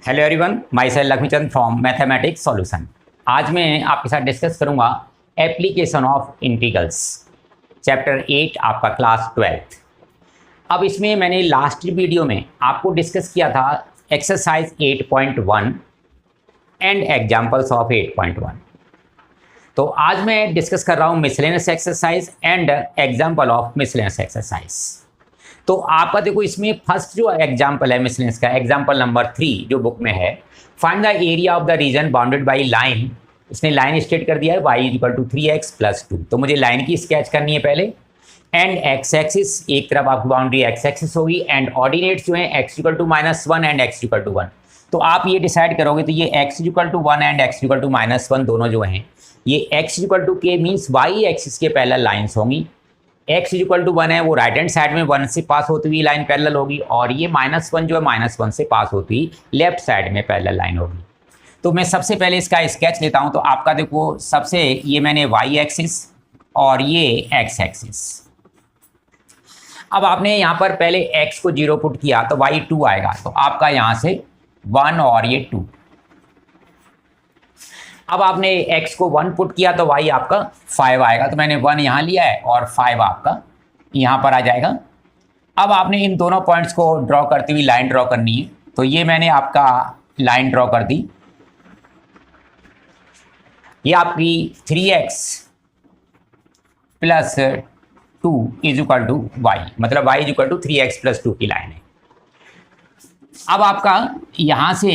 Hello everyone, my self Laxmichand from mathematics solution. आज मैं आपके साथ डिस्कस करूंगा एप्लीकेशन ऑफ इंटीग्रल्स, चैप्टर 8, आपका क्लास 12। अब इसमें मैंने लास्ट वीडियो में आपको डिस्कस किया था एक्सरसाइज 8.1 एंड एग्जाम्पल्स ऑफ 8.1। तो आज मैं डिस्कस कर रहा हूँ miscellaneous exercise and example of miscellaneous exercise. तो आपका देखो इसमें फर्स्ट जो एग्जाम्पल है मिसलेनियस का, एग्जाम्पल नंबर 3 जो बुक में है, find the area of the region bounded by line. इसने लाइन स्टेट कर दिया है y equal to 3x plus 2। तो मुझे लाइन की स्केच करनी है पहले। एंड एक्स एक्सिस, एक तरफ आपकी बाउंड्री एक्स एक्सिस होगी एंड ऑर्डिनेट्स जो है x equal to -1 and x equal to 1। तो आप ये डिसाइड करोगे तो ये x equal to 1 and x equal to -1 दोनों जो हैं ये x इक्वल टू के मीन्स y एक्सिस के पैरेलल लाइन्स होंगी। x इक्वल टू 1 है वो राइट हैंड साइड में 1 से पास होती हुई लाइन पैरेलल होगी, और ये -1 जो है -1 से पास होती हुई लेफ्ट साइड में पैरेलल लाइन होगी। तो मैं सबसे पहले इसका स्केच लेता हूं। तो आपका देखो सबसे ये मैंने y एक्सिस और ये x एक्सिस। अब आपने यहाँ पर पहले x को 0 पुट किया तो y 2 आएगा, तो आपका यहाँ से 1 और ये 2। अब आपने x को 1 पुट किया तो y आपका 5 आएगा, तो मैंने 1 यहाँ लिया है और 5 आपका यहाँ पर आ जाएगा। अब आपने इन दोनों पॉइंट्स को ड्रॉ करती हुई लाइन ड्रॉ करनी है। तो ये मैंने आपका लाइन ड्रॉ कर दी। ये आपकी 3x plus 2 is equal to y, मतलब y is equal to 3x plus 2 की लाइन है। अब आपका यहाँ से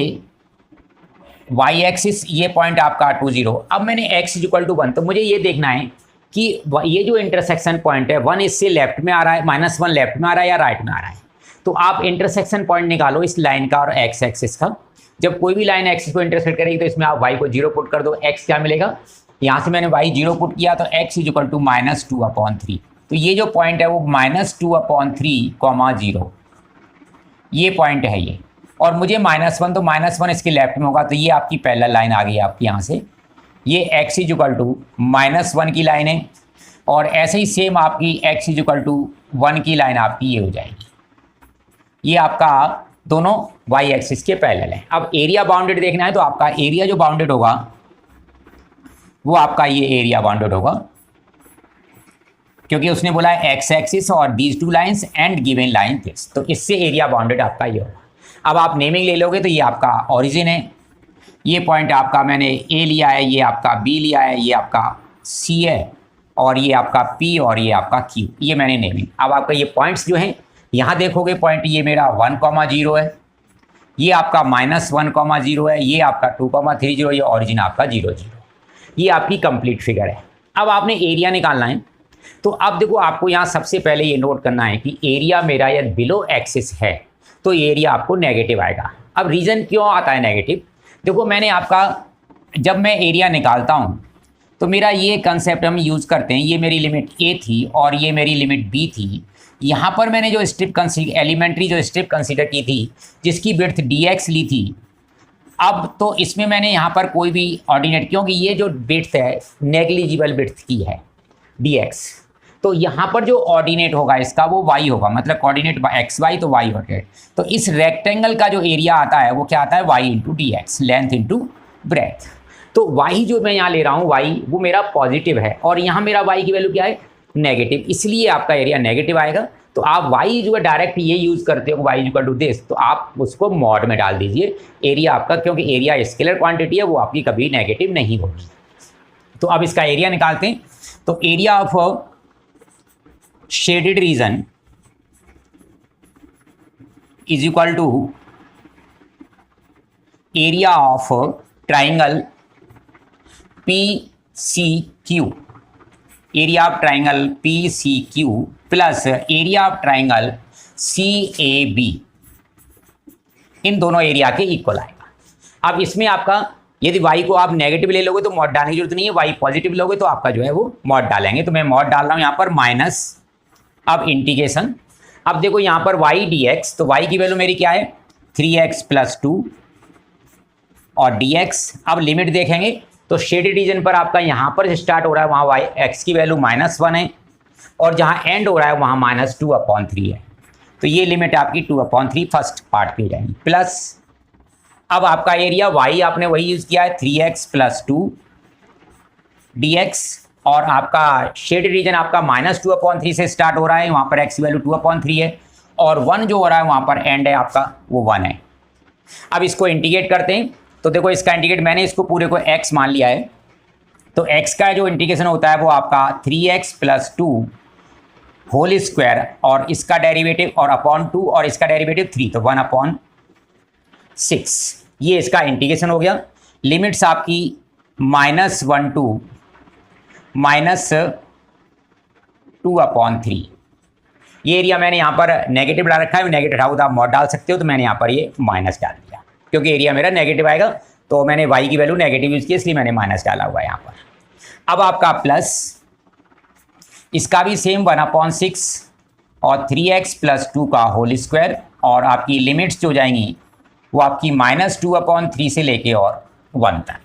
y एक्सिस ये पॉइंट आपका 2 0। अब मैंने x इक्वल टू 1, तो मुझे ये देखना है कि ये जो इंटरसेक्शन पॉइंट है 1 इससे लेफ्ट में आ रहा है, -1 लेफ्ट में आ रहा है या राइट में आ रहा है। तो आप इंटरसेक्शन पॉइंट निकालो इस लाइन का और x एक्सिस का। जब कोई भी लाइन एक्सिस को इंटरसेक्ट करेगी तो इसमें आप y को 0 पुट कर दो। x क्या मिलेगा, यहाँ से मैंने y 0 पुट किया तो x इज इक्वल टू -2/3। तो ये जो पॉइंट है वो -2/3, 0 ये पॉइंट है ये, और मुझे -1 तो -1 इसके लेफ्ट में होगा, तो ये आपकी पैरेलल लाइन आ गई आपकी यहाँ से। ये x इज इक्वल टू -1 की लाइन है, और ऐसे ही सेम आपकी x इज इक्वल टू 1 की लाइन आपकी ये हो जाएगी। ये आपका दोनों y एक्सिस के पैरेलल हैं। अब एरिया बाउंडेड देखना है तो आपका एरिया जो बाउंडेड होगा वो आपका ये एरिया बाउंडेड होगा, क्योंकि उसने बोला है x एक्सिस और these two lines and given line this, तो इससे एरिया बाउंडेड आपका ये होगा। अब आप नेमिंग ले लोगे तो ये आपका ओरिजिन है, ये पॉइंट आपका मैंने A लिया है, ये आपका B लिया है, ये आपका C है, और ये आपका P और ये आपका Q, ये मैंने नेमिंग। अब आपका ये पॉइंट्स जो हैं यहाँ देखोगे पॉइंट ये मेरा 1,0 है, ये आपका -1,0 है, ये आपका 2,30, ये ओरिजिन आपका 0 0। ये आपकी कंप्लीट फिगर है। अब आपने एरिया निकालना है। तो अब देखो आपको यहाँ सबसे पहले ये नोट करना है कि एरिया मेरा यदि बिलो एक्सिस है तो एरिया आपको नेगेटिव आएगा। अब रीज़न क्यों आता है नेगेटिव, देखो मैंने आपका जब मैं एरिया निकालता हूँ तो मेरा ये कंसेप्ट हम यूज़ करते हैं। ये मेरी लिमिट A थी और ये मेरी लिमिट B थी। यहाँ पर मैंने जो स्ट्रिप एलिमेंट्री जो स्ट्रिप कंसीडर की थी जिसकी विड्थ dx ली थी। अब तो इसमें मैंने यहाँ पर कोई भी ऑर्डिनेट, क्योंकि ये जो विड्थ है नेग्लिजिबल विड्थ की है dx, तो यहाँ पर जो ऑर्डिनेट होगा इसका वो y होगा, मतलब कोऑर्डिनेट एक्स वाई तो y ऑर्डिनेट। तो इस रेक्टेंगल का जो एरिया आता है वो क्या आता है, y into D x, length into breadth. तो y जो मैं यहाँ ले रहा हूँ y वो मेरा पॉजिटिव है और यहाँ मेरा y की वैल्यू क्या है, नेगेटिव, इसलिए आपका एरिया नेगेटिव आएगा। तो आप y जो है डायरेक्ट ये यूज़ करते हो y इक्वल टू दिस, तो आप उसको मॉड में डाल दीजिए एरिया आपका, क्योंकि एरिया स्केलर क्वांटिटी है वो आपकी कभी नेगेटिव नहीं होगी। तो अब इसका एरिया निकालते हैं। तो area of shaded region is equal to area of triangle PCQ, area of triangle PCQ plus area of triangle CAB, इन दोनों एरिया के इक्वल आएगा। अब इसमें आपका यदि y को आप नेगेटिव ले लोगे तो मॉड डालने की जरूरत नहीं है, y पॉजिटिव लोगे तो आपका जो है वो मॉड डालेंगे। तो मैं मॉड डाल रहा हूँ यहाँ पर माइनस, अब इंटीग्रेशन। अब देखो यहाँ पर y dx, तो y की वैल्यू मेरी क्या है 3x प्लस 2 और dx। अब लिमिट देखेंगे तो शेडेड रीजन पर आपका यहाँ पर स्टार्ट हो रहा है वहाँ y x की वैल्यू -1 है, और जहाँ एंड हो रहा है वहाँ -2/3 है। तो ये लिमिट आपकी 2/3 फर्स्ट पार्ट की हो जाएगी, प्लस अब आपका एरिया y आपने वही यूज किया है 3x + 2 dx, और आपका शेड रीजन आपका -2/3 से स्टार्ट हो रहा है, वहाँ पर x की वैल्यू 2/3 है, और 1 जो हो रहा है वहाँ पर एंड है आपका वो 1 है। अब इसको इंटीग्रेट करते हैं, तो देखो इसका इंटीग्रेट मैंने इसको पूरे को x मान लिया है, तो x का जो इंटीग्रेशन होता है वो आपका 3x + 2 होल स्क्वायर, और इसका डेरिवेटिव और अपॉन 2 और इसका डेरिवेटिव 3, तो 1/6, ये इसका इंटीग्रेशन हो गया। लिमिट्स आपकी -1 to -2/3। ये एरिया मैंने यहाँ पर नेगेटिव डाल रखा है, नेगेटिव हटाओ तो आप मॉड डाल सकते हो, तो मैंने यहाँ पर ये माइनस डाल दिया क्योंकि एरिया मेरा नेगेटिव आएगा, तो मैंने y की वैल्यू नेगेटिव यूज की इसलिए मैंने माइनस डाला हुआ है यहाँ पर। अब आपका प्लस, इसका भी सेम 1/6 और 3x + 2 का होल स्क्वायर, और आपकी लिमिट्स जो जाएंगी वो आपकी -2/3 से लेके और 1 तक।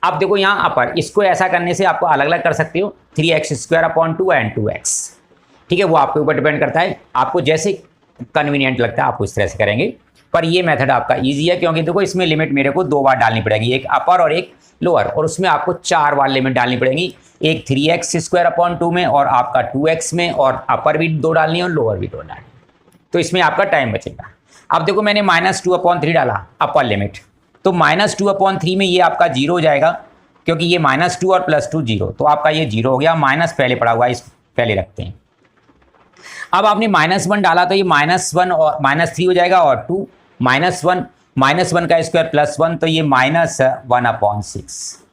अब देखो यहाँ पर इसको ऐसा करने से आपको अलग अलग कर सकते हो, 3x² / 2 एंड 2x, ठीक है, वो आपके ऊपर डिपेंड करता है, आपको जैसे कन्वीनियंट लगता है आपको इस तरह से करेंगे। पर ये मेथड आपका इजी है क्योंकि देखो इसमें लिमिट मेरे को 2 बार डालनी पड़ेगी, एक अपर और एक लोअर, और उसमें आपको 4 बार लिमिट डालनी पड़ेगी, एक 3x² / 2 में, और आपका 2x में, और अपर भी 2 डालनी है और लोअर भी 2 डालनी है, तो इसमें आपका टाइम बचेगा। अब देखो मैंने -2/3 डाला अपर लिमिट, तो -2/3 में ये आपका 0 हो जाएगा क्योंकि ये -2 और +2 0, तो आपका ये 0 हो गया, माइनस पहले पड़ा हुआ है, इस पहले रखते हैं। अब आपने -1 डाला तो ये -1 और -3 हो जाएगा, और 2 -1 का स्क्वायर +1, तो ये -1/6,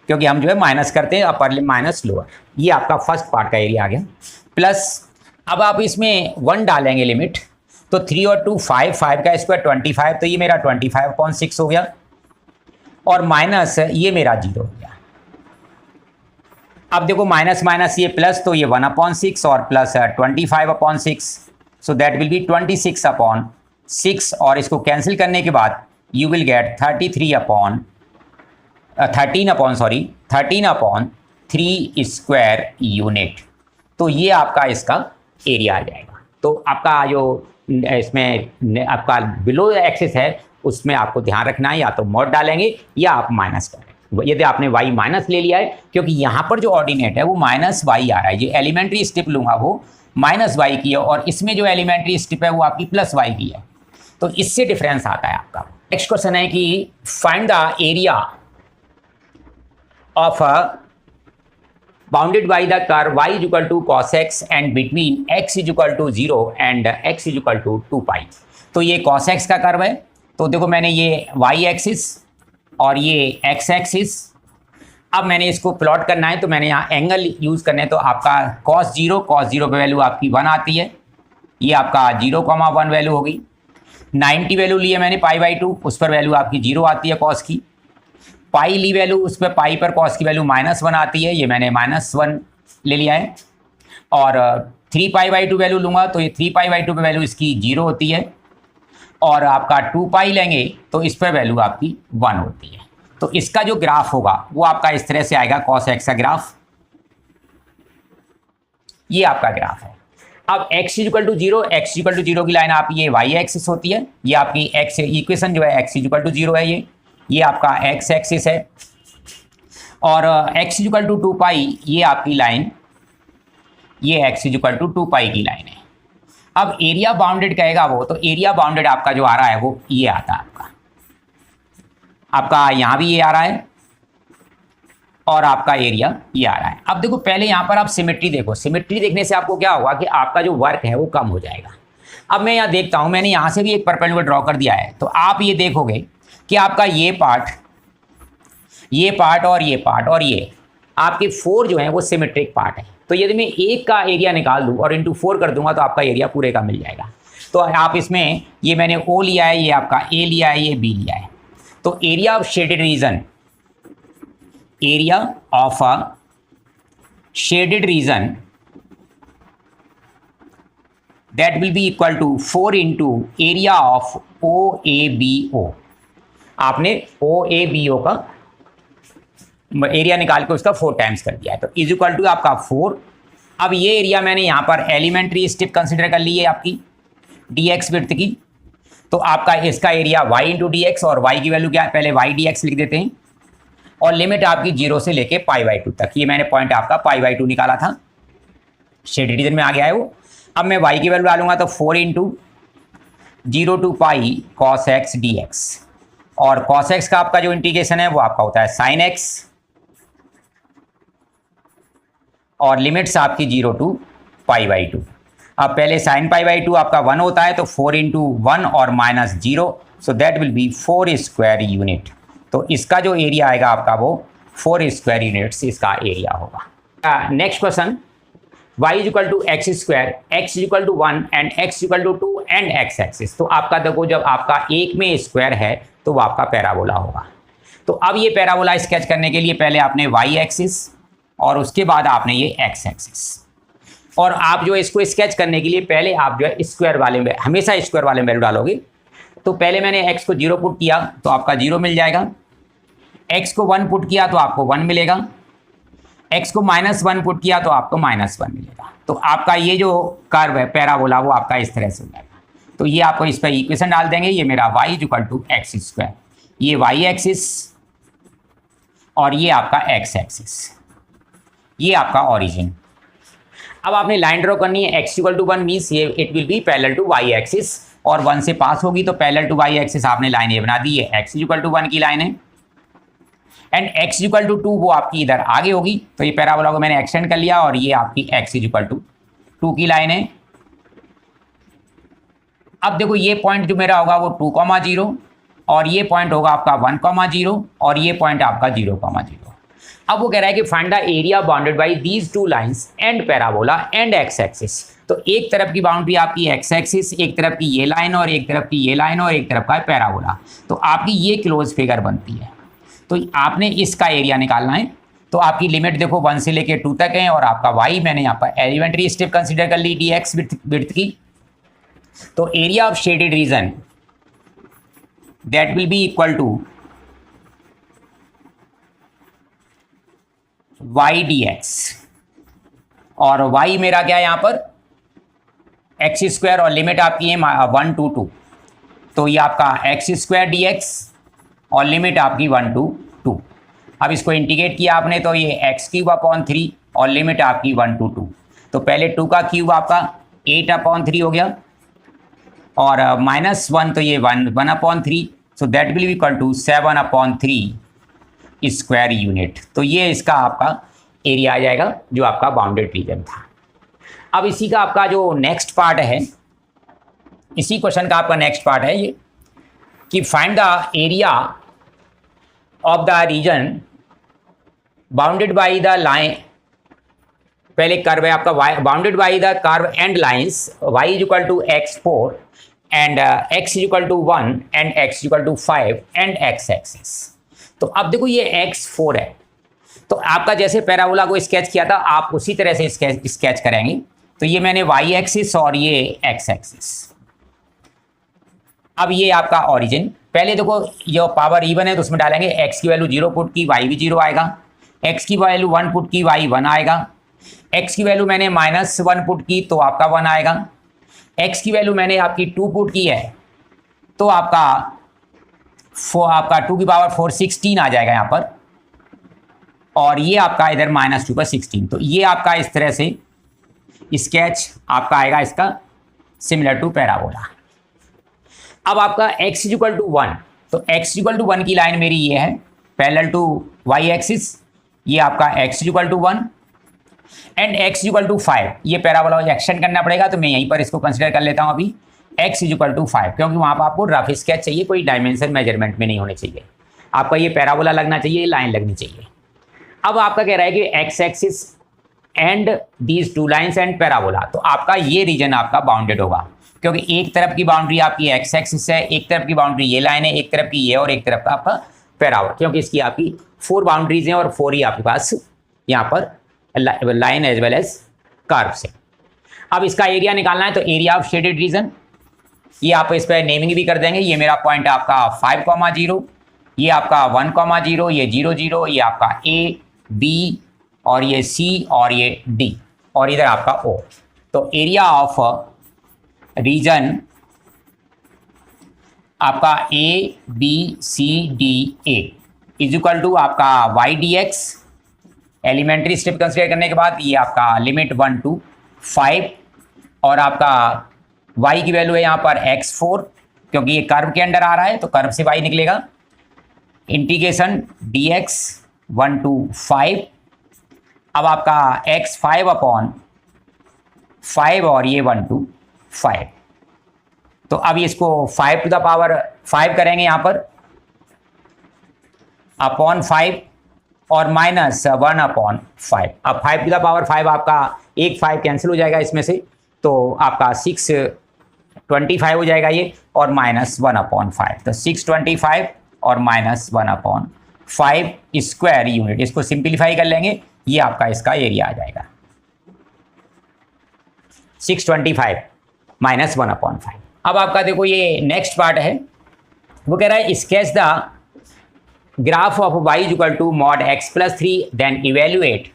क्योंकि हम जो है माइनस करते हैं अपर माइनस लोअर। ये आपका फर्स्ट पार्ट का एरिया आ गया। प्लस अब आप इसमें 1 डालेंगे लिमिट, तो 3 और 2 5 का स्क्वायर 25, तो ये मेरा 25/6 हो गया, और माइनस ये मेरा 0 हो गया। अब देखो माइनस माइनस ये प्लस, तो ये 1/6 और plus 25/6, so that will B 26/6, और इसको कैंसिल करने के बाद you will get 13/3 square unit. तो ये आपका इसका एरिया आ जाएगा। तो आपका जो इसमें आपका बिलो एक्सिस है उसमें आपको ध्यान रखना है, या तो मॉड डालेंगे या आप माइनस करें। यदि आपने y माइनस ले लिया है, क्योंकि यहाँ पर जो ऑर्डिनेट है वो -y आ रहा है, जो एलिमेंट्री स्टेप लूँगा वो -y की है, और इसमें जो एलिमेंट्री स्टेप है वो आपकी +y की है, तो इससे डिफरेंस आता है आपका। नेक्स्ट क्वेश्चन है कि find the area of bounded by the curve y = cos x and between x = 0 and x = 2π। तो ये cos x का कर्व है, तो देखो मैंने ये y एक्सिस और ये x एक्सिस, अब मैंने इसको प्लॉट करना है, तो मैंने यहाँ एंगल यूज़ करना है, तो आपका cos 0 पे वैल्यू आपकी 1 आती है, ये आपका 0,1 वैल्यू होगी। 90 वैल्यू लिए मैंने π/2, उस पर वैल्यू आपकी 0 आती है cos की। पाई ली वैल्यू, उस पर पाई पर cos की वैल्यू -1 आती है, ये मैंने -1 ले लिया है। और 3π/2 वैल्यू लूँगा तो ये 3π/2 पे वैल्यू इसकी 0 होती है, और आपका 2π लेंगे तो इस पर वैल्यू आपकी 1 होती है। तो इसका जो ग्राफ होगा वो आपका इस तरह से आएगा, cos x का ग्राफ, ये आपका ग्राफ है। अब x = 0 की लाइन आप ये y एक्सिस होती है, ये आपकी x इक्वेशन जो है x = 0 है, ये आपका x एक्सिस है, और x = 2π ये आपकी लाइन, ये x = 2π की लाइन है। अब एरिया बाउंडेड कहेगा वो, तो एरिया बाउंडेड आपका जो आ रहा है वो ये आता है आपका यहाँ भी ये आ रहा है, और आपका एरिया ये आ रहा है। अब देखो पहले यहाँ पर आप सिमेट्री देखो, सिमेट्री देखने से आपको क्या होगा कि आपका जो वर्क है वो कम हो जाएगा। अब मैं यहाँ देखता हूँ, मैंने यहाँ से भी एक परपेंडिकुलर ड्रॉ कर दिया है, तो आप ये देखोगे कि आपका ये पार्ट और ये पार्ट और ये आपके 4 जो हैं वो सिमेट्रिक पार्ट है। तो यदि मैं एक का एरिया निकाल दूँ और इंटू 4 कर दूंगा तो आपका एरिया पूरे का मिल जाएगा। तो आप इसमें ये मैंने O लिया है, ये आपका A लिया है, ये B लिया है। तो area of shaded region, area of a shaded region that will be equal to 4 into area of OABO। आपने OABO का एरिया निकाल के उसका 4 टाइम्स कर दिया है, तो इज इक्वल टू आपका 4। अब ये एरिया मैंने यहाँ पर एलिमेंट्री स्टेप कंसिडर कर ली है आपकी dx विड्थ की, तो आपका इसका area y into D x, और y की वैल्यू क्या है, पहले y डी एक्स लिख देते हैं, और लिमिट आपकी 0 से लेके π/2 तक। ये मैंने पॉइंट आपका π/2 निकाला था, शेडेड रीजन में आ गया है वो। अब मैं y की वैल्यू डालूंगा तो 4 into 0 to pi cos x dx, और cos x का आपका जो इंटीग्रेशन है वो आपका होता है sin x, और लिमिट्स आपकी 0 टू π/2। अब पहले sin π/2 आपका 1 होता है, तो 4 इंटू 1 और minus 0, so that will be 4 square unit. तो इसका जो एरिया आएगा आपका वो 4 स्क्वायर यूनिट्स इसका एरिया होगा। Next question, y is equal to x square, x is equal to 1 and x is equal to 2 and x axis. तो आपका देखो जब आपका एक में स्क्वायर है तो वो आपका पैराबोला होगा। तो अब ये पैराबोला स्केच करने के लिए पहले आपने y एक्सिस और उसके बाद आपने ये x एक्सिस, और आप जो इसको स्केच करने के लिए पहले आप जो है स्क्वायर वाले में हमेशा स्क्वायर वाले में वैल्यू डालोगे। तो पहले मैंने x को 0 पुट किया तो आपका 0 मिल जाएगा, x को 1 पुट किया तो आपको 1 मिलेगा, x को -1 पुट किया तो आपको -1 मिलेगा। तो आपका ये जो कर्व है पैराबोला वो आपका इस तरह से हो जाएगा। तो ये आपको इस पर इक्वेशन डाल देंगे, ये मेरा y is equal to x square, ये y एक्सिस और ये आपका x एक्सिस, ये आपका ओरिजिन। अब आपने लाइन ड्रॉ करनी है, x इक्वल टू 1 मीन्स ये it will be parallel to y axis, और 1 से पास होगी तो पैरेलल टू y एक्सिस आपने लाइन ये बना दी है, x इक्वल टू 1 की लाइन है, एंड x इक्वल टू 2 वो आपकी इधर आगे होगी। तो ये पैराबोला को मैंने एक्सटेंड कर लिया और ये आपकी x इक्वल टू 2 की लाइन है। अब देखो ये पॉइंट जो मेरा होगा वो 2,0 और ये पॉइंट होगा आपका 1,0 और ये पॉइंट आपका 0,0। अब वो कह रहा है कि find the area bounded bye these two lines and parabola and x axis. तो एक तरफ की बाउंड्री आपकी एक्स एक्सिस, एक तरफ की ये लाइन और एक तरफ की ये लाइन और एक तरफ का पैराबोला, तो आपकी ये क्लोज फिगर बनती है। तो आपने इसका एरिया निकालना है। तो आपकी लिमिट देखो 1 से लेके 2 तक है, और आपका y मैंने यहाँ पर एलिमेंट्री स्टेप कंसिडर कर ली dx विड्थ की। तो area of shaded region that will be equal to y dx, और y मेरा क्या है यहाँ पर एक्स स्क्वायर, और लिमिट आपकी है 1 to 2, तो ये आपका एक्स स्क्वायर डी एक्स और लिमिट आपकी 1 to 2। अब इसको इंटीग्रेट किया आपने तो ये x³/3 और लिमिट आपकी 1 to 2। तो पहले 2 का क्यूब आपका 8/3 हो गया, और -1 तो ये 1/3, so that will be equal to 7/3 square unit. तो ये इसका आपका एरिया आ जाएगा जो आपका बाउंडेड रीजन था। अब इसी का आपका जो नेक्स्ट पार्ट है, इसी क्वेश्चन का आपका नेक्स्ट पार्ट है ये कि find the area of the region bounded by the line. पहले कर्व है आपका bounded by the curve and lines y is equal to x4 and x is equal to 1 and x is equal to 5 and x axis. तो अब देखो ये x4 है, तो आपका जैसे पैराबोला को स्केच किया था आप उसी तरह से स्केच करेंगे। तो ये मैंने y एक्सिस और ये x एक्सिस। अब ये आपका ओरिजिन, पहले देखो ये पावर इवन है तो उसमें डालेंगे x की वैल्यू 0 पुट की y भी 0 आएगा, x की वैल्यू 1 पुट की y 1 आएगा, x की वैल्यू मैंने -1 पुट की तो आपका 1 आएगा, x की वैल्यू मैंने आपकी 2 पुट की है तो आपका 2 की पावर 4 16 आ जाएगा यहाँ पर, और ये आपका इधर -2 पर 16। तो ये आपका इस तरह से स्केच आपका आएगा इसका सिमिलर टू पैराबोला। अब आपका x इज इक्वल टू 1, तो x इक्वल टू 1 की लाइन मेरी ये है पैरेलल टू y एक्सिस, ये आपका x equal to 1 and x equal to 5। ये पैराबोला एक्सटेंड करना पड़ेगा तो मैं यहीं पर इसको कंसिडर कर लेता हूँ अभी x इक्वल टू 5, क्योंकि वहाँ पर आपको रफ स्केच चाहिए, कोई डायमेंशन मेजरमेंट में नहीं होने चाहिए, आपका ये पैराबोला लगना चाहिए, लाइन लगनी चाहिए। अब आपका कह रहा है कि x axis and these two lines and parabola, तो आपका ये रीजन आपका बाउंडेड होगा, क्योंकि एक तरफ की बाउंड्री आपकी x एक्सिस है, एक तरफ की बाउंड्री ये लाइन है, एक तरफ की ये और एक तरफ का आपका पैराबोला, क्योंकि इसकी आपकी 4 बाउंड्रीज हैं और 4 ही आपके पास यहाँ पर line as well as curves है। अब इसका एरिया निकालना है, तो एरिया ऑफ शेडेड रीजन ये आप इस पर नेमिंग भी कर देंगे। ये मेरा पॉइंट आपका 5,0, ये आपका 1,0, ये 0,0, ये आपका A B और ये C और ये D और इधर आपका O। तो एरिया ऑफ रीजन आपका A B C D A is equal to आपका Y D X, elementary step consider करने के बाद ये आपका लिमिट 1 to 5 और आपका y की वैल्यू है यहाँ पर x4 क्योंकि ये कर्व के अंडर आ रहा है तो कर्व से y निकलेगा, इंटीग्रेशन dx 1 to 5, अब आपका x5 अपॉन 5 और ये 1 to 5, तो अब इसको 5 to the power 5 करेंगे यहाँ पर अपॉन 5 और माइनस 1 अपॉन 5। अब 5 to the power 5 आपका एक 5 कैंसिल हो जाएगा इसमें से, तो आपका 625 हो जाएगा ये और माइनस 1 अपॉन 5, तो 625 और माइनस 1 अपॉन 5 स्क्वायर यूनिट। इसको सिंप्लीफाई कर लेंगे, ये आपका इसका एरिया आ जाएगा 625 माइनस 1 अपॉन 5। अब आपका देखो ये नेक्स्ट पार्ट है, वो कह रहा है sketch the graph of y equal to mod x plus 3 then evaluate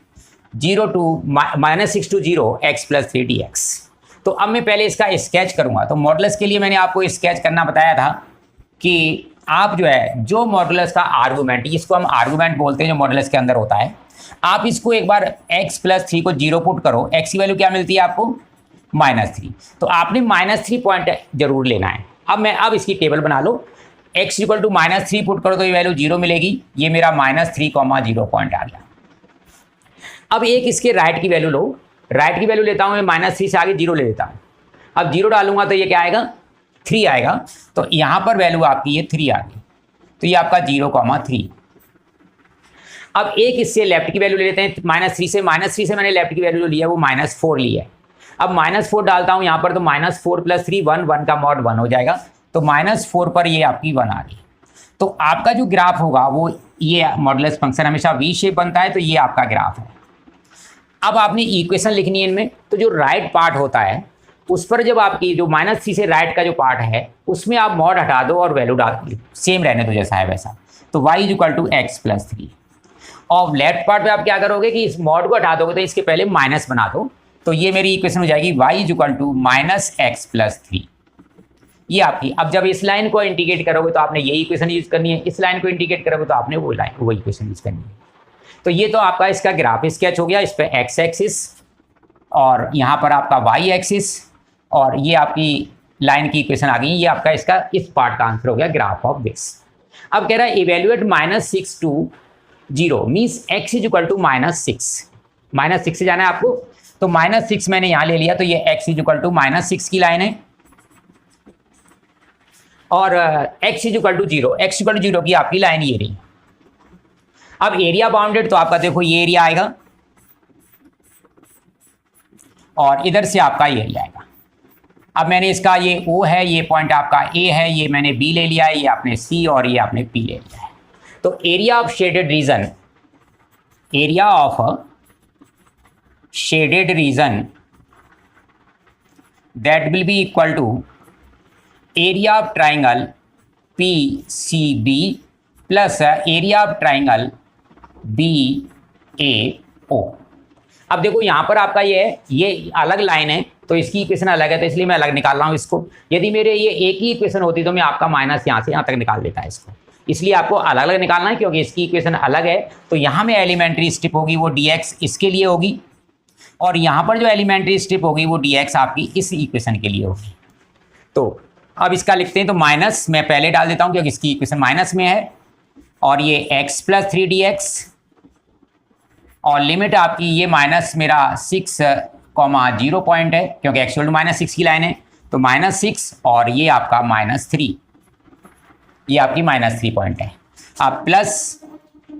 0 to -6 to 0 x plus 3 dx। तो अब मैं पहले इसका स्केच करूंगा। तो मॉडुलस के लिए मैंने आपको स्केच करना बताया था कि आप जो है जो मॉडुलस का आर्गूमेंट, इसको हम आर्गूमेंट बोलते हैं जो मॉडुलस के अंदर होता है, आप इसको एक बार x प्लस 3 को 0 पुट करो, x की वैल्यू क्या मिलती है आपको -3, तो आपने -3 पॉइंट जरूर लेना है। अब इसकी टेबल बना लो, x इक्वल टू -3 पुट करो तो ये वैल्यू 0 मिलेगी, ये मेरा -3,0 पॉइंट आ गया। अब एक इसके राइट की वैल्यू लो, राइट की वैल्यू लेता हूँ मैं -3 से आगे 0 ले लेता हूँ। अब 0 डालूंगा तो ये क्या आएगा 3 आएगा, तो यहाँ पर वैल्यू आपकी ये 3 आ गई, तो ये आपका 0,3। अब एक इससे लेफ्ट की वैल्यू ले लेते हैं -3 से मैंने लेफ्ट की वैल्यू लिया वो -4 लिया है। अब -4 डालता हूँ यहाँ पर, तो -4 + 3 1 का मॉड 1 हो जाएगा, तो -4 पर ये आपकी 1 आ गई। तो आपका जो ग्राफ होगा वो ये मॉडुलस फंक्शन हमेशा वी शेप बनता है, तो ये आपका ग्राफ है। अब आपने इक्वेशन लिखनी है इनमें, तो जो राइट पार्ट होता है उस पर जब आपकी जो -3 से राइट का जो पार्ट है उसमें आप मॉड हटा दो और वैल्यू डाल सेम रहने दो जैसा है वैसा, तो y equal to x plus 3। और लेफ्ट पार्ट पे आप क्या करोगे कि इस मॉड को हटा दोगे तो इसके पहले माइनस बना दो, तो ये मेरी इक्वेशन हो जाएगी y equal to -x plus 3। ये आपकी, अब जब इस लाइन को इंटीग्रेट करोगे तो आपने यही इक्वेशन यूज करनी है, इस लाइन को इंटीग्रेट करोगे तो आपने वो इक्वेशन यूज करनी है। तो ये तो आपका इसका ग्राफ स्केच हो गया, इस पर x एक्सिस और यहाँ पर आपका y एक्सिस और ये आपकी लाइन की इक्वेशन आ गई, ये आपका इसका इस पार्ट का आंसर हो गया ग्राफ ऑफ दिस। अब कह रहा है evaluate -6 to 0 means x is equal to -6 से जाना है आपको, तो -6 मैंने यहाँ ले लिया, तो ये x इज इक्वल टू -6 की लाइन है और x इज इक्वल टू 0 की आपकी लाइन ये रही। अब एरिया बाउंडेड, तो आपका देखो ये एरिया आएगा और इधर से आपका ये एरिया आएगा। अब मैंने इसका ये O है, ये पॉइंट आपका A है, ये मैंने B ले लिया है, ये आपने C और ये आपने P ले लिया है। तो area of shaded region that will be equal to area of triangle PCB plus area of triangle BAO। अब देखो यहाँ पर आपका ये अलग लाइन है तो इसकी इक्वेशन अलग है, तो इसलिए मैं अलग निकाल रहा हूँ इसको। यदि मेरे ये एक ही इक्वेशन होती तो मैं आपका माइनस यहाँ से यहाँ तक निकाल देता है इसको, इसलिए आपको अलग अलग निकालना है क्योंकि इसकी इक्वेशन अलग है। तो यहाँ में एलिमेंट्री स्टेप होगी वो dx इसके लिए होगी और यहाँ पर जो एलिमेंट्री स्टेप होगी वो dx आपकी इस इक्वेशन के लिए होगी। तो अब इसका लिखते हैं, तो माइनस मैं पहले डाल देता हूँ क्योंकि इसकी इक्वेशन माइनस में है और ये x प्लस 3dx और लिमिट आपकी ये माइनस मेरा 6,0 पॉइंट है क्योंकि x इक्वल टू -6 की लाइन है, तो -6 और ये आपका -3, ये आपकी -3 पॉइंट है। अब प्लस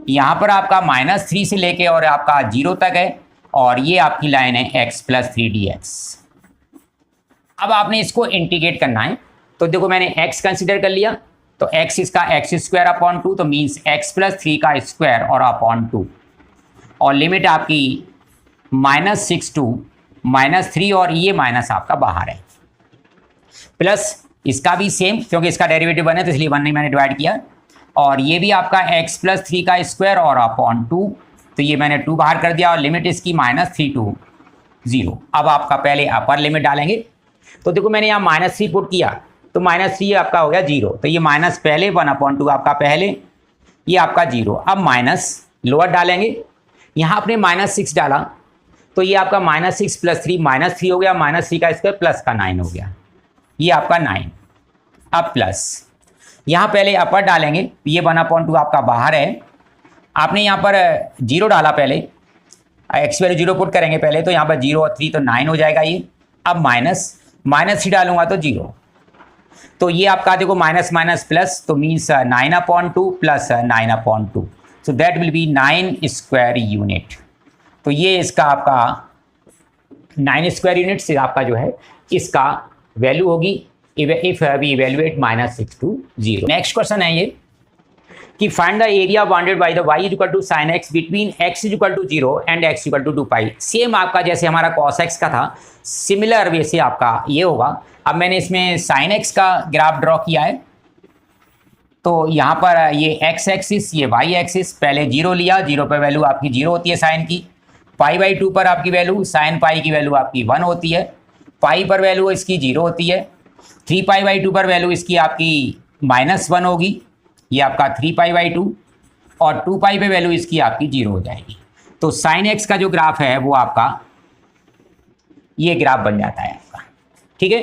यहाँ पर आपका -3 से लेके और आपका 0 तक है और ये आपकी लाइन है x प्लस 3dx। अब आपने इसको इंटीग्रेट करना है, तो देखो मैंने x कंसिडर कर लिया, तो x इसका x² अपॉन 2, तो मीन्स x प्लस 3 का स्क्वायर और अपॉन 2 और लिमिट आपकी -6 to -3 और ये माइनस आपका बाहर है, प्लस इसका भी सेम क्योंकि इसका डेरिवेटिव 1 है तो इसलिए 1 नहीं मैंने डिवाइड किया और ये भी आपका x प्लस 3 का स्क्वायर और अपॉन 2, तो ये मैंने 2 बाहर कर दिया और लिमिट इसकी -3 to 0। अब आपका पहले अपर लिमिट डालेंगे, तो देखो मैंने यहाँ -3 पुट किया तो -3 आपका हो गया 0, तो ये माइनस पहले 1/2 आपका पहले, ये आपका 0। अब माइनस लोअर डालेंगे, यहाँ आपने -6 डाला तो ये आपका -6 + 3 -3 हो गया, -3 का स्क्वायर प्लस का 9 हो गया, ये आपका 9। अब प्लस यहाँ पहले अपर डालेंगे, ये 1/2 आपका बाहर है, आपने यहाँ पर 0 डाला, पहले एक्स वैल्यू 0 पुट करेंगे पहले, तो यहाँ पर 0 और 3 तो 9 हो जाएगा ये। अब -3 डालूंगा तो 0, तो ये आपका देखो माइनस माइनस प्लस, तो means 9/2 plus 9/2, so that will B 9 square unit. तो ये इसका आपका 9 स्क्वायर यूनिट से आपका जो है इसका वैल्यू होगी if we evaluate -6 to 0। Next question है ये कि find the area bounded by the y = sin x between x = 0 and x = 2π। Same आपका जैसे हमारा cos x का था, सिमिलर वे से आपका ये होगा। अब मैंने इसमें sin x का ग्राफ ड्रॉ किया है, तो यहाँ पर ये x एक्सिस, ये y एक्सिस, पहले 0 लिया, 0 पर वैल्यू आपकी 0 होती है साइन की, π/2 पर आपकी वैल्यू sin π की वैल्यू आपकी 1 होती है, पाई पर वैल्यू इसकी 0 होती है, 3π/2 पर वैल्यू इसकी आपकी -1 होगी, ये आपका 3π/2, और 2π पे वैल्यू इसकी आपकी 0 हो जाएगी। तो sin x का जो ग्राफ है वो आपका ये ग्राफ बन जाता है आपका, ठीक है।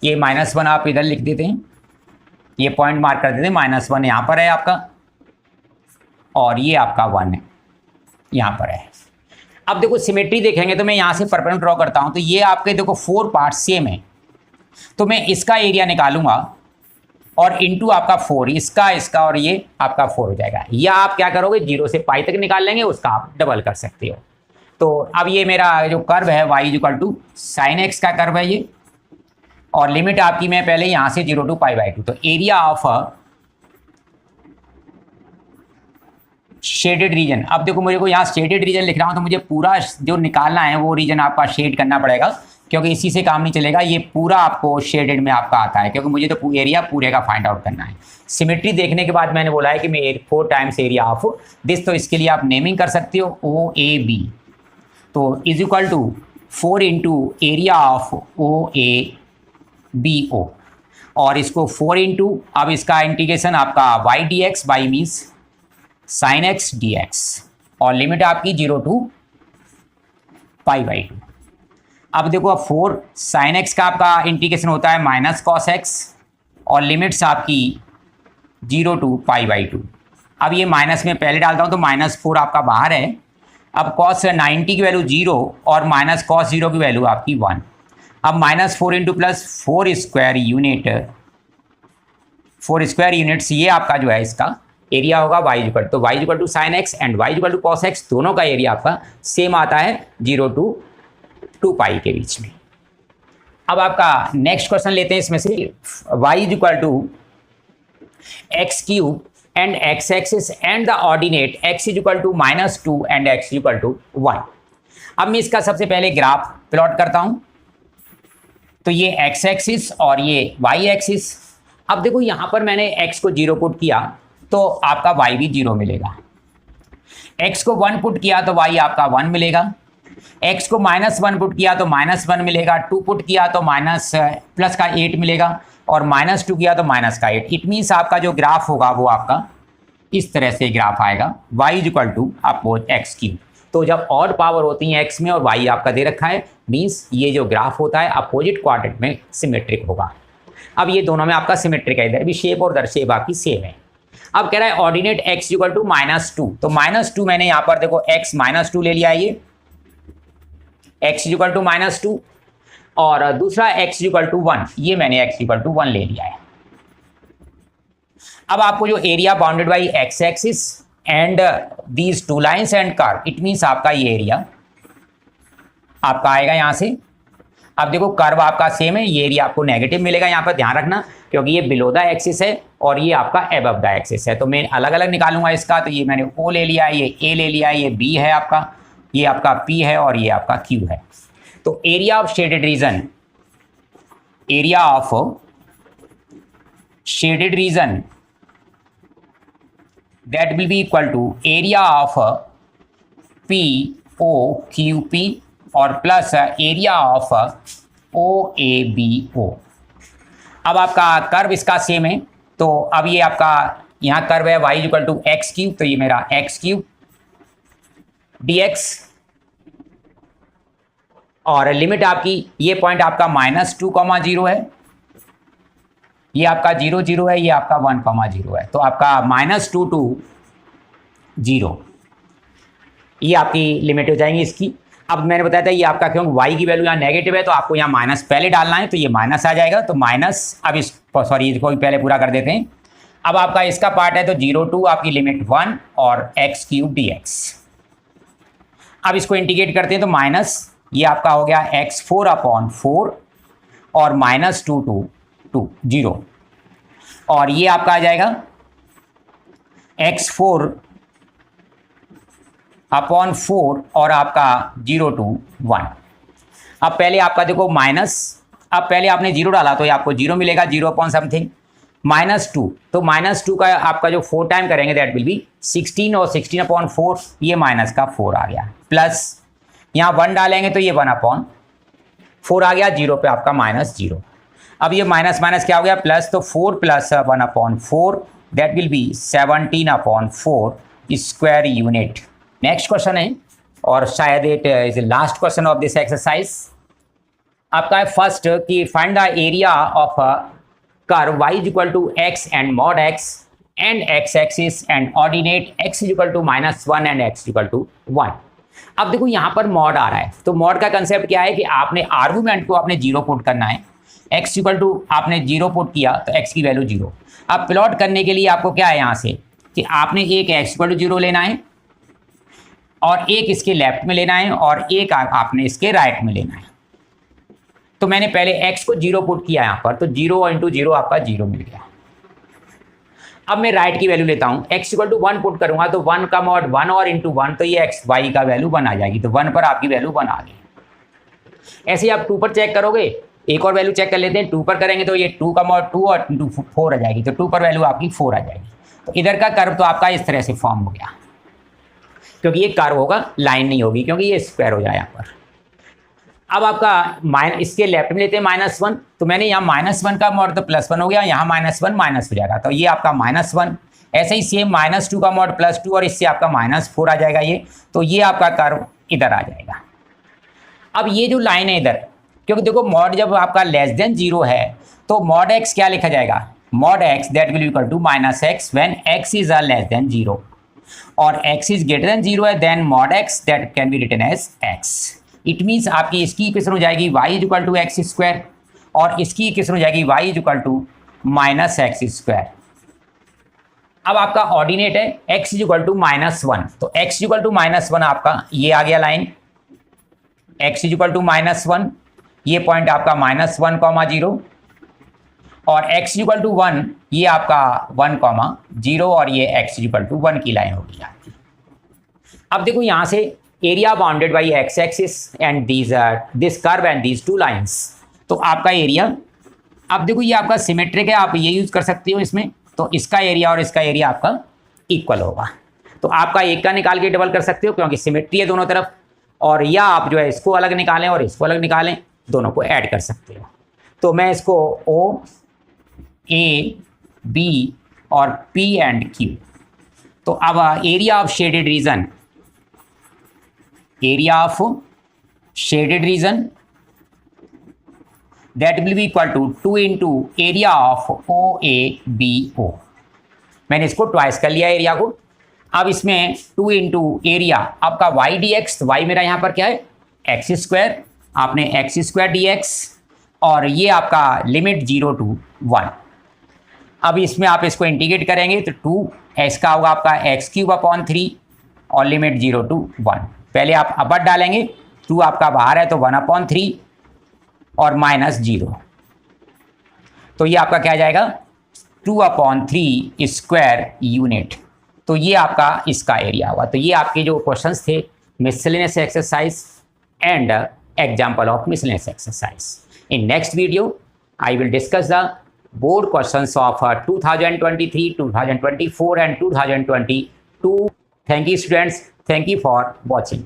ये -1 आप इधर लिख देते हैं, ये पॉइंट मार्क कर देते हैं, -1 यहाँ पर है आपका, और ये आपका 1 है यहाँ पर है। अब देखो सिमेट्री देखेंगे तो मैं यहाँ से परपेंडिकुलर ड्रॉ करता हूँ, तो ये आपके देखो 4 पार्ट सेम है, तो मैं इसका एरिया निकालूंगा और इनटू आपका 4, इसका और ये आपका 4 हो जाएगा। या आप क्या करोगे 0 से पाई तक निकाल लेंगे, उसका आप डबल कर सकते हो। तो अब ये मेरा जो कर्व है y = sin x का कर्व है ये, और लिमिट आपकी मैं पहले यहाँ से 0 to π/2। तो एरिया ऑफ शेडेड रीजन, अब देखो मुझे को यहाँ शेडेड रीजन लिख रहा हूँ, तो मुझे पूरा जो निकालना है वो रीजन आपका शेड करना पड़ेगा, क्योंकि इसी से काम नहीं चलेगा, ये पूरा आपको शेडेड में आपका आता है, क्योंकि मुझे तो एरिया पूरे का फाइंड आउट करना है। सिमेट्री देखने के बाद मैंने बोला है कि मैं 4 टाइम्स एरिया ऑफ दिस, तो इसके लिए आप नेमिंग कर सकते हो OAB, तो = 4 इंटू एरिया ऑफ OABO, और इसको 4 इंटू, अब इसका इंटीग्रेशन आपका y dx by means sin x dx, और लिमिट आपकी 0 to π/2। अब देखो अब 4 sin x का आपका इंटीग्रेशन होता है -cos x, और लिमिट्स आपकी 0 to π/2। अब ये माइनस में पहले डालता हूँ, तो -4 आपका बाहर है। अब cos 90 की वैल्यू 0 और -cos 0 की वैल्यू आपकी 1। अब -4 into +4 square unit, 4 square units, ये आपका जो है इसका एरिया होगा y = तो y = sin x and y = cos x, दोनों का एरिया आपका सेम आता है 0 to 2π के बीच में। अब आपका नेक्स्ट क्वेश्चन लेते हैं इसमें से, y = x³ and x axis and the ordinate x = -2 and x = 1। अब मैं इसका सबसे पहले ग्राफ प्लॉट करता हूं, तो ये x एक्सिस और ये y एक्सिस। अब देखो यहाँ पर मैंने x को 0 पुट किया तो आपका y भी 0 मिलेगा, x को 1 पुट किया तो y आपका 1 मिलेगा, x को -1 पुट किया तो -1 मिलेगा, 2 पुट किया तो प्लस का 8 मिलेगा, और -2 किया तो माइनस का 8। इट मीन्स आपका जो ग्राफ होगा वो आपका इस तरह से ग्राफ आएगा, y = आपको x³। तो जब ऑड पावर होती है x में और y आपका दे रखा है, मीन्स ये जो ग्राफ होता है अपोजिट क्वाड्रेंट में सिमेट्रिक होगा। अब ये दोनों में आपका सिमेट्रिक है, इधर भी शेप और उधर शेप आपकी सेम है। अब कह रहा है ऑर्डिनेट x = -2, तो -2 मैंने यहाँ पर देखो x -2 ले लिया है, ये x = -2, और दूसरा x = 1, ये मैंने x = 1 ले लिया है। अब आपको जो area bounded by x axis and these 2 lines and curve, it means आपका ये एरिया आपका आएगा यहाँ से। अब देखो कर्व आपका सेम है, ये एरिया आपको नेगेटिव मिलेगा, यहाँ पर ध्यान रखना, क्योंकि ये बिलो द एक्सिस है और ये आपका एबव द एक्सिस है। तो मैं अलग अलग निकालूंगा इसका, तो ये मैंने O ले लिया है, ये A ले लिया है, ये B है आपका, ये आपका P है, और ये आपका Q है। तो area of shaded region, area of shaded region that will be equal to area of POQP और प्लस एरिया ऑफ OABO। अब आपका कर्व इसका सेम है, तो अब ये आपका यहाँ कर्व है y equal to x cube, तो ये मेरा एक्स क्यूब dx, और लिमिट आपकी ये पॉइंट आपका -2,0 है, ये आपका 0, 0 है, ये आपका 1,0 है, तो आपका -2 to 0 ये आपकी लिमिट हो जाएंगी इसकी। अब मैंने बताया था ये आपका क्यों y की वैल्यू यहाँ नेगेटिव है, तो आपको यहाँ माइनस पहले डालना है, तो ये माइनस आ जाएगा, तो माइनस, अब इस सॉरी इसको भी पहले पूरा कर देते हैं। अब आपका इसका पार्ट है तो 0 to आपकी लिमिट 1 और एक्स क्यूब dx। अब इसको इंटीग्रेट करते हैं तो माइनस ये आपका हो गया x4/4 और -2 to 0, और ये आपका आ जाएगा x4/4 और आपका 0 to 1। अब पहले आपका देखो माइनस, अब पहले आपने 0 डाला तो ये आपको 0 मिलेगा, 0 -2, तो -2 का आपका जो 4 टाइम करेंगे दैट विल बी 16, और 16/4 ये माइनस का 4 आ गया, प्लस यहाँ 1 डालेंगे तो ये 1/4 आ गया, 0 पे आपका -0। अब ये माइनस माइनस क्या हो गया प्लस, तो 4 + 1/4 that will be 17/4 square unit. Next question है, और शायद it is last question of this exercise. आपका है फर्स्ट कि find the area of a curve y equal to x and mod x and x axis and ordinate x equal to -1 and x equal to 1। अब देखो यहाँ पर mod आ रहा है, तो मॉड का कंसेप्ट क्या है कि आपने आर्गूमेंट को आपने 0 पुट करना है, x इक्वल टू आपने 0 पुट किया तो x की वैल्यू 0। अब प्लॉट करने के लिए आपको क्या है यहाँ से कि आपने एक x इक्वल टू 0 लेना है, और एक इसके लेफ्ट में लेना है, और एक आपने इसके राइट में लेना है। तो मैंने पहले x को 0 पुट किया यहाँ पर, तो 0 × 0 आपका 0 मिल गया। अब मैं राइट की वैल्यू लेता हूँ, x इक्वल टू 1 पुट करूंगा तो 1 का मॉड 1 और इंटू 1, तो ये x y का वैल्यू 1 आ जाएगी, तो 1 पर आपकी वैल्यू 1 आ गई। ऐसे ही आप 2 पर चेक करोगे, एक और वैल्यू चेक कर लेते हैं, 2 पर करेंगे तो ये 2 का मॉड 2 और इंटू 4 आ जाएगी, तो 2 पर वैल्यू आपकी 4 आ जाएगी। तो इधर का कर्व तो आपका इस तरह से फॉर्म हो गया, क्योंकि ये कर्व होगा, लाइन नहीं होगी, क्योंकि ये स्क्वायर हो जाए यहाँ पर। अब आपका इसके लेफ्ट में लेते हैं -1, तो मैंने यहाँ -1 का मॉड तो +1 हो गया, यहाँ -1 माइनस हो जाएगा, तो ये आपका -1। ऐसे ही सेम -2 का मॉड +2, और इससे आपका -4 आ जाएगा ये, तो ये आपका कर्व इधर आ जाएगा। अब ये जो लाइन है इधर, क्योंकि देखो मॉड जब आपका <0 है तो मॉड x क्या लिखा जाएगा, mod x that will equal to -x when x is <0, और x इज >0 है, then mod x that can be written as x। It means आपकी इसकी इक्वेशन हो जाएगी y इक्वल टू x², और इसकी इक्वेशन हो जाएगी y इक्वल टू -x²। अब आपका ऑर्डिनेट है x इक्वल टू -1, तो x इक्वल टू -1 आपका ये आ गया लाइन, x इक्वल टू -1, ये पॉइंट आपका -1,0, और x इक्वल टू 1 ये आपका 1,0, और ये x इक्वल टू 1 की लाइन होगी जाती। अब देखो यहाँ से area bounded by x axis and this curve and these 2 lines, तो आपका एरिया, अब देखो ये आपका सिमेट्रिक है, आप ये यूज कर सकते हो इसमें, तो इसका एरिया और इसका एरिया आपका इक्वल होगा, तो आपका एक का निकाल के डबल कर सकते हो क्योंकि सिमेट्री है दोनों तरफ, और या आप जो है इसको अलग निकालें और इसको अलग निकालें, दोनों को ऐड कर सकते हो। तो मैं इसको O, A, B और P एंड Q, तो अब area of shaded reason, area of shaded region that will be equal to 2 into area of OABO। मैंने इसको ट्वाइस कर लिया एरिया को। अब इसमें 2 into एरिया आपका y dx, तो y मेरा यहाँ पर क्या है x², आपने x² dx, और ये आपका लिमिट 0 to 1। अब इसमें आप इसको इंटीग्रेट करेंगे तो 2 इसका होगा आपका x³ और लिमिट 0 to 1। पहले आप अपर डालेंगे, 2 आपका बाहर है तो 1/3 और -0, तो ये आपका क्या आ जाएगा 2/3 स्क्वायर यूनिट। तो ये आपका इसका एरिया हुआ। तो ये आपके जो क्वेश्चंस थे miscellaneous exercise and example of miscellaneous exercise. In next video I will discuss the board questions of 2023, 2024 and 2022। Thank you students. Thank you for watching.